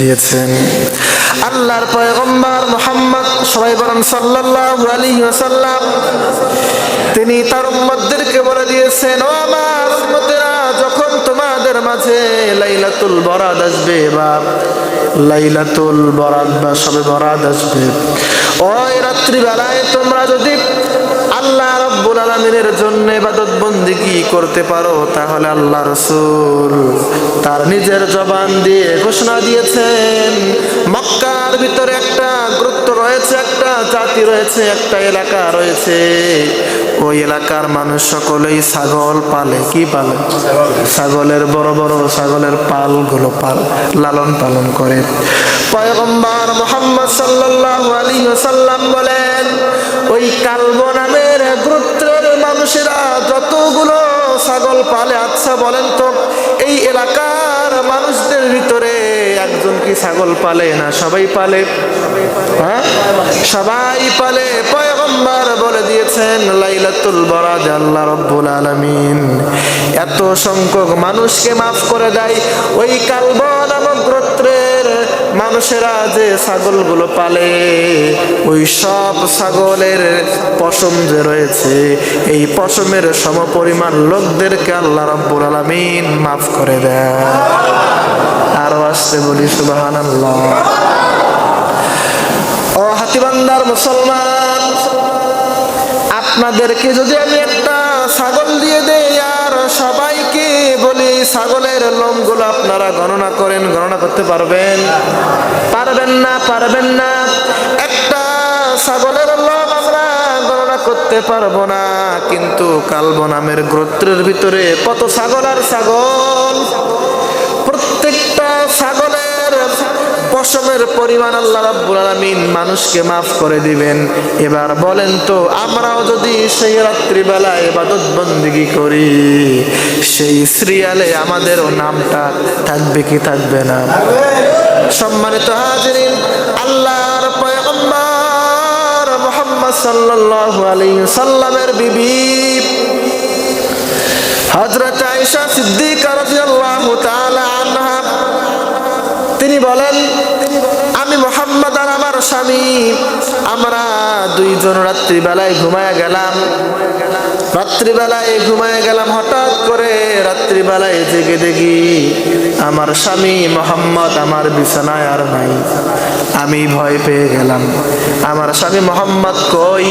দিয়েছেন আল্লাহর পয়গম্বর মুহাম্মদ সবাই বলেন সাল্লাল্লাহু আলাইহি ওয়াসাল্লাম। তিনি তার উম্মতদেরকে বলে দিয়েছেন, ও আমার উম্মতেরা, যখন তোমাদের মাঝে লাইলাতুল বরাত আসবে বা লাইলাতুল বরাত বা শবে বরাত আসবে, ওই রাত্রি বেলায় তোমরা যদি আল্লাহ রাব্বুল আলামিনের জন্য ইবাদত বন্দেগী করতে পারো, তাহলে আল্লাহ রাসূল তার নিজের জবান দিয়ে ঘোষণা দিয়েছেন, মক্কার ভিতরে একটা গুরুত্ব রয়েছে, একটা জাতি রয়েছে, একটা এলাকা রয়েছে, ওই এলাকার মানুষ সকলেই ছাগল পালে। কি পালে? ছাগলের বড় বড় ছাগলের পালগুলো লালন পালন করে। পয়গম্বর মুহাম্মদ সাল্লাল্লাহু আলাইহি ওয়াসাল্লাম বলেন, ওই কালব নামের গোত্রের মানুষেরা যতগুলো ছাগল পালে, আচ্ছা বলেন তো এই এলাকার মানুষদের ভিতরে একজন কি ছাগল পালে না সবাই পালে? হ্যাঁ, সবাই পালে। পয়গম্বর বলে দিয়েছেন, লাইলাতুল বরাত আল্লাহ রাব্বুল আলামিন এত সংখ্যক মানুষকে মাফ করে দেয়। ওই কালব নামক গোত্রের মানুষেরা যে ছাগলগুলো পালে, ওই সব ছাগলের পশম যে রয়েছে, এই পশমের সমপরিমাণ লোকদেরকে আল্লাহ রাব্বুল আলামিন মাফ করে দেয়। আরো আসতে বলি সুবহানাল্লাহ। ও হাতিবান্দার মুসলমান, আপনাদেরকে যদি আমি একটা ছাগল দিয়ে দেই আর সবাইকে বলি ছাগলের লোমগুলো আপনারা গণনা করেন, গণনা করতে পারবেন? পারবেন না, পারবেন না। একটা ছাগলের লোম আমরা গণনা করতে পারবো না, কিন্তু কালব নামের গোত্রের ভিতরে কত ছাগল আর ছাগল, প্রত্যেকটা ছাগলের পশমের পরিমাণ আল্লাহ রাব্বুল আলামিন মানুষকে মাফ করে দিবেন। এবার বলেন তো, আমরাও যদি সেই রাত্রিবেলায় ইবাদত বন্দেগী করি, সেই সিরিয়ালে আমাদেরও নামটা থাকবে কি থাকবে না? সম্মানিত হাজিরিন, আল্লাহর পয়গম্বর মুহাম্মদ সাল্লাল্লাহু আলাইহি ওয়াসাল্লামের বিবি হযরত আয়েশা সিদ্দিকা রাদিয়াল্লাহু তাআলা আনহা তিনি বলেন, আমি মুহাম্মদ আর আমার স্বামী আমরা দুইজন রাত্রিবেলায় ঘুমায় গেলাম। হঠাৎ করে রাত্রিবেলায় জেগে দেখি আমার স্বামী মুহাম্মদ আমার বিছানায় আর নাই। আমি ভয় পেয়ে গেলাম, আমার স্বামী মুহাম্মদ কই?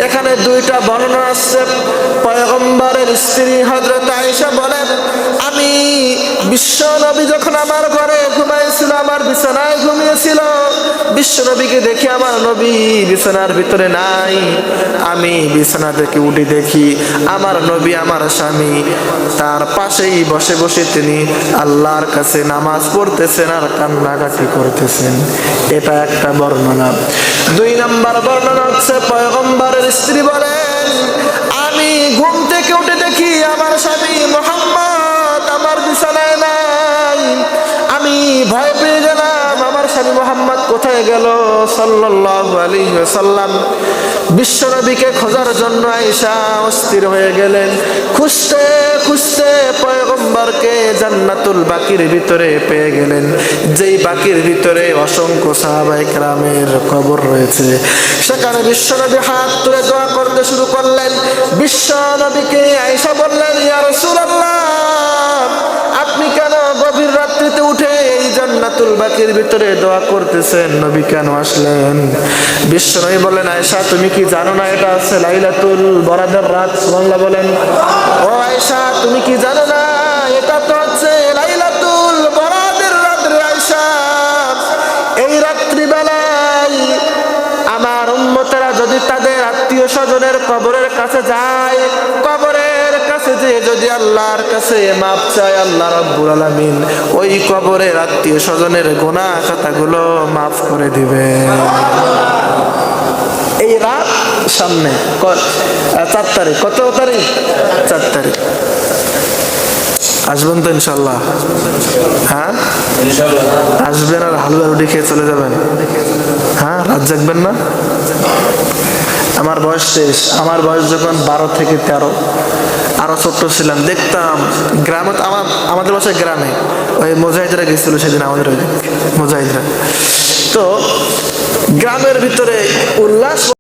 এখানে দুইটা বর্ণনা আছে। পয়গম্বরের স্ত্রী হযরত আয়েশা বলেন, আমি বিশ্ব নবী যখন আমার ঘরে ঘুমাইছিল, আমার বিছানায় ঘুমিয়েছিল, বিশ্ব নবীকে দেখি আমার নবী বিছানার ভিতরে নাই। আমি বিছানা থেকে উঠে দেখি আমার নবী আমার স্বামী তার পাশেই বসে বসে তিনি আল্লাহর কাছে নামাজ পড়তেছেন আর কান্নাকাটি করতেছেন। এটা একটা বর্ণনা। দুই নাম্বার বর্ণনা হচ্ছে, পয়গম্বরের স্ত্রী বলেন, আমি ঘুম থেকে উঠে দেখি আমার স্বামী মুহাম্মদ আমার বিছানায় নাই। আমি ভয় পেয়ে গেলাম, আমার স্বামী মুহাম্মদ কোথায় গেল সাল্লাল্লাহু আলাইহি ওয়াসাল্লাম। বিশ্ব নবীকে খোঁজার জন্য আয়েশা অস্থির হয়ে গেলেন। খুঁজতে খুঁজতে পয়গম্বরকে জান্নাতুল বাকির ভিতরে পেয়ে গেলেন, যেই বাকির ভিতরে অসংখ্য সাহাবায়ে কেরামের কবর রয়েছে। সেখানে বিশ্ব নবী হাত তুলে দোয়া করতে শুরু করলেন। বিশ্ব নবীকে আয়েশা বললেন, ইয়া রাসূলুল্লাহ, আপনি কেন গভীর রাত্রিতে উঠে এই জান্নাতুল বাকির ভিতরে দোয়া করতেছেন? নবী কেন আসলেন? বিশ্ব নবী বললেন, আয়েশা তুমি কি জানো না এটা আছে লাইলাতুল বরাতের রাত? সুবহানাল্লাহ বলেন। ও আয়েশা তুমি কি জানো না এটা তো হচ্ছে লাইলাতুল বরাতের রাত রে আয়েশা। এই রাত্রি বেলায় আমার উম্মতেরা যদি তাদের আত্মীয় স্বজনের কবরের কাছে যায়, কবরের কাছে যে যদি আল্লাহর কাছে মাপ চায়, আল্লাহ রাব্বুল আলামিন ওই কবরের আত্মীয় স্বজনের গুনাহ খাতাগুলো মাফ করে দিবে। এই রাত সামনে 4 তারিখ, কত তারিখ? 4 তারিখ। আসবেন তো ইনশাল্লাহ? হ্যাঁ আসবেন, আর হালুয়া রুটি খেয়ে চলে যাবেন। হ্যাঁ, রাত জাগবেন না। আমার বয়স শেষ, আমার বয়স যখন 12 থেকে 13, আরো ছোট্ট ছিলাম, দেখতাম গ্রামে, আমাদের বাসায় গ্রামে ওই মুজাহিদরা গেছিল সেদিন আমাদের মুজাহিদরা, তো গ্রামের ভিতরে উল্লাস